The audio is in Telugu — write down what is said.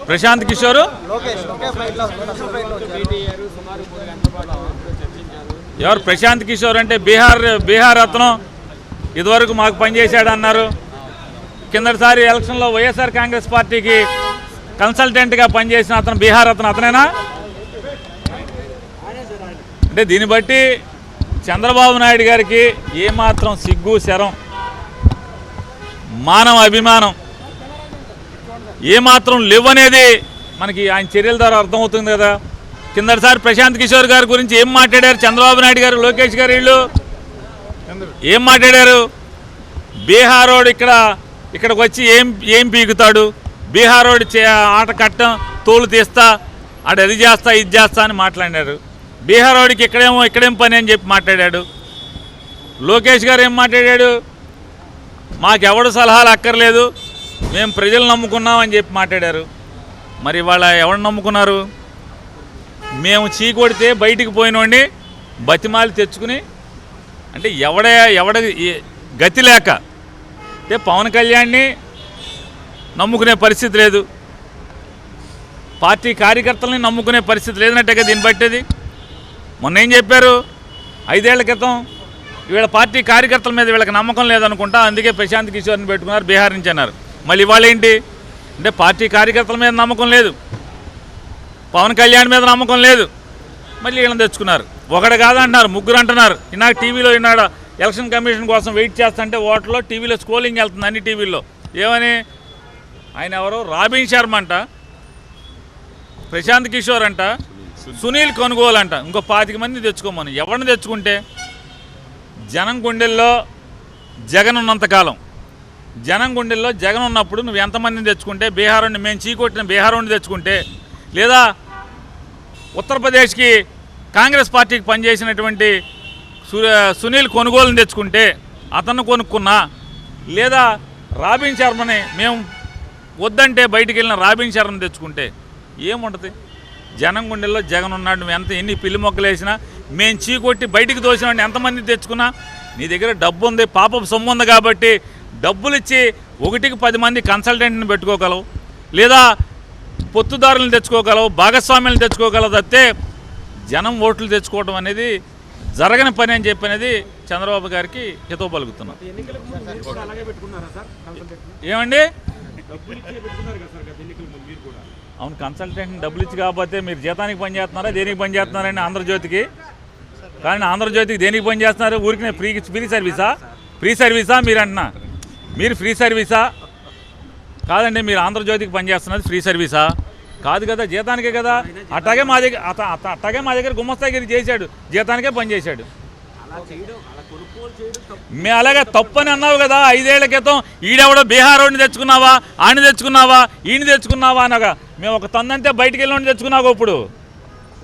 ప్రశాంత్ కిషోర్ ఎవరు? ప్రశాంత్ కిషోర్ అంటే బీహార్ అతను ఇదివరకు మాకు పనిచేశాడు అన్నారు. కిందటిసారి ఎలక్షన్లో వైఎస్ఆర్ కాంగ్రెస్ పార్టీకి కన్సల్టెంట్గా పనిచేసిన అతను బీహార్ అతనేనా? అంటే దీన్ని బట్టి చంద్రబాబు నాయుడు గారికి ఏమాత్రం సిగ్గు శరం మానవ అభిమానం ఏమాత్రం లేవనేది మనకి ఆయన చర్యల ద్వారా అర్థమవుతుంది కదా. కిందటిసారి ప్రశాంత్ కిషోర్ గారి గురించి ఏం మాట్లాడారు చంద్రబాబు నాయుడు గారు, లోకేష్ గారు, వీళ్ళు ఏం మాట్లాడారు? బీహారోడు ఇక్కడికి వచ్చి ఏం పీకుతాడు, బీహారోడు ఆట కట్టం తోలు తీస్తా, ఆడు అది చేస్తా ఇది చేస్తా అని మాట్లాడారు. బీహారోడికి ఇక్కడేం పని అని చెప్పి మాట్లాడాడు. లోకేష్ గారు ఏం మాట్లాడాడు? మాకెవడు సలహాలు అక్కర్లేదు, మేము ప్రజలు నమ్ముకున్నామని చెప్పి మాట్లాడారు. మరి వాళ్ళ ఎవరు నమ్ముకున్నారు? మేము చీకొడితే బయటికి పోయినోండి బతిమాలి తెచ్చుకుని, అంటే ఎవడ గతి లేక, అంటే పవన్ కళ్యాణ్ని నమ్ముకునే పరిస్థితి లేదు, పార్టీ కార్యకర్తలని నమ్ముకునే పరిస్థితి లేదన్నట్టుగా దీన్ని బట్టేది. మొన్న ఏం చెప్పారు? 5 ఏళ్ల క్రితం వీళ్ళ పార్టీ కార్యకర్తల మీద వీళ్ళకి నమ్మకం లేదనుకుంటా, అందుకే ప్రశాంత్ కిషోర్ని పెట్టుకున్నారు బీహార్ నుంచి అన్నారు. మళ్ళీ ఇవాళ ఏంటి అంటే పార్టీ కార్యకర్తల మీద నమ్మకం లేదు, పవన్ కళ్యాణ్ మీద నమ్మకం లేదు, మళ్ళీ వీళ్ళని తెచ్చుకున్నారు. ఒకడు కాదంటున్నారు, ముగ్గురు అంటున్నారు. ఇన్నాక టీవీలో ఈనాడు ఎలక్షన్ కమిషన్ కోసం వెయిట్ చేస్తుంటే ఓట్లో టీవీలో స్క్రోలింగ్ వెళ్తుంది అన్ని టీవీల్లో. ఏమని? ఆయన ఎవరో రాబిన్ శర్మ అంట, ప్రశాంత్ కిషోర్ అంట, సునీల్ కొనుగోలు అంట, ఇంకో 25 మంది తెచ్చుకోమని. ఎవరిని తెచ్చుకుంటే జనం గుండెల్లో జగన్ ఉన్నంతకాలం, జనం గుండెల్లో జగన్ ఉన్నప్పుడు నువ్వు ఎంతమందిని తెచ్చుకుంటే, బీహారోని మేము చీకొట్టిన బీహారోని తెచ్చుకుంటే, లేదా ఉత్తరప్రదేశ్కి కాంగ్రెస్ పార్టీకి పనిచేసినటువంటి సునీల్ కొనుగోలుని తెచ్చుకుంటే అతను కొనుక్కున్నా, లేదా రాబిన్ శర్మని మేము వద్దంటే బయటికి వెళ్ళిన రాబిన్ శర్మని తెచ్చుకుంటే ఏముంటుంది? జనం గుండెల్లో జగన్ ఉన్నాడు. నువ్వు ఎన్ని పిల్లి మొక్కలు వేసినా, మేము చీకొట్టి బయటికి దోసినాడు ఎంతమంది తెచ్చుకున్నా, నీ దగ్గర డబ్బు ఉంది, పాపపు సొమ్ము ఉంది కాబట్టి డబ్బులు ఇచ్చి 1కి 10 మంది కన్సల్టెంట్ని పెట్టుకోగలవు, లేదా పొత్తుదారులను తెచ్చుకోగలవు, భాగస్వామ్యాలను తెచ్చుకోగలవు. తప్పితే జనం ఓట్లు తెచ్చుకోవడం అనేది జరగని పని అని చెప్పనేది చంద్రబాబు గారికి హితవు పలుకుతున్నాం. ఏమండి? అవును, కన్సల్టెంట్ని డబ్బులు ఇచ్చి కాకపోతే మీరు జీతానికి పనిచేస్తున్నారా, దేనికి పనిచేస్తున్నారని ఆంధ్రజ్యోతికి. కానీ ఆంధ్రజ్యోతికి దేనికి పనిచేస్తున్నారు? ఊరికి ఫ్రీ సర్వీసా మీరు అంటున్నా? మీరు ఫ్రీ సర్వీసా? కాదండి, మీరు ఆంధ్రజ్యోతికి పనిచేస్తున్నది ఫ్రీ సర్వీసా? కాదు కదా, జీతానికే కదా. అట్టాగే మా దగ్గర గుమస్తాగిరి చేశాడు, జీతానికే పనిచేశాడు. మేము అలాగే తప్పని అన్నావు కదా 5 ఏళ్ల క్రితం. ఈడెవడో బీహారోడిని తెచ్చుకున్నావా, ఆడిని తెచ్చుకున్నావా, ఈయన తెచ్చుకున్నావా అనగా మేము ఒక తందంతే బయటికి వెళ్ళి తెచ్చుకున్నావు. ఇప్పుడు